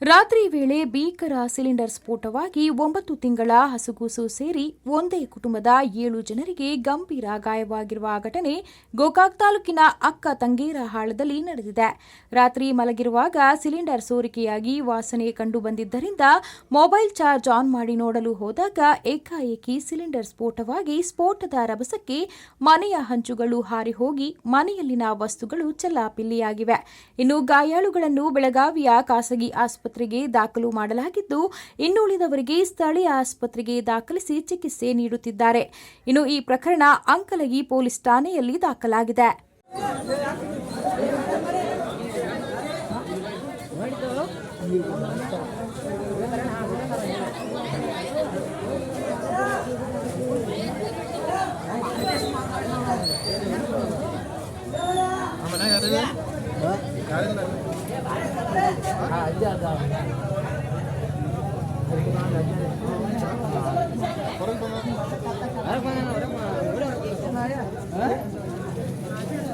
ರಾತ್ರಿ ವೇಳೆ ಭೀಕರ ಸಿಲಿಂಡರ್ ಸ್ಫೋಟವಾಗಿ 9 ತಿಂಗಳ ಹಸುಗೂಸು ಸೇರಿ ಒಂದೇ ಕುಟುಂಬದ 7 ಜನರಿಗೆ ಗಂಭೀರ ಗಾಯವಾಗಿರುವ ಘಟನೆ ಗೋಕಾಕ್ ತಾಲೂಕಿನ ಅಕ್ಕ ತಂಗೇರಹಾಳದಲ್ಲಿ ನಡೆದಿದೆ. ರಾತ್ರಿ ಮಲಗಿರುವಾಗ ಸಿಲಿಂಡರ್ ಸೋರಿಕೆಯಾಗಿ ವಾಸನೆ ಕಂಡುಬಂದಿದ್ದರಿಂದ ಮೊಬೈಲ್ ಚಾರ್ಜ್ ಆನ್ ಮಾಡಿ ನೋಡಲು ಹೋದಾಗ ಏಕಾಏಕಿ ಸಿಲಿಂಡರ್ ಸ್ಫೋಟವಾಗಿ ಸ್ಫೋಟದ ರಭಸಕ್ಕೆ ಮನೆಯ ಹಂಚುಗಳು ಹಾರಿ ಹೋಗಿ ಮನೆಯಲ್ಲಿನ ವಸ್ತುಗಳು ಚೆಲ್ಲಾಪಿಲ್ಲಿಯಾಗಿವೆ. ಇನ್ನು ಗಾಯಾಳುಗಳನ್ನು ಬೆಳಗಾವಿಯ ಖಾಸಗಿ ಆಸ್ಪತ್ರೆಗೆ ದಾಖಲು ಮಾಡಲಾಗಿದ್ದು, ಇನ್ನುಳಿದವರಿಗೆ ಸ್ಥಳೀಯ ಆಸ್ಪತ್ರೆಗೆ ದಾಖಲಿಸಿ ಚಿಕಿತ್ಸೆ ನೀಡುತ್ತಿದ್ದಾರೆ. ಇನ್ನು ಈ ಪ್ರಕರಣ ಅಂಕಲಗಿ ಪೊಲೀಸ್ ಠಾಣೆಯಲ್ಲಿ ದಾಖಲಾಗಿದೆ.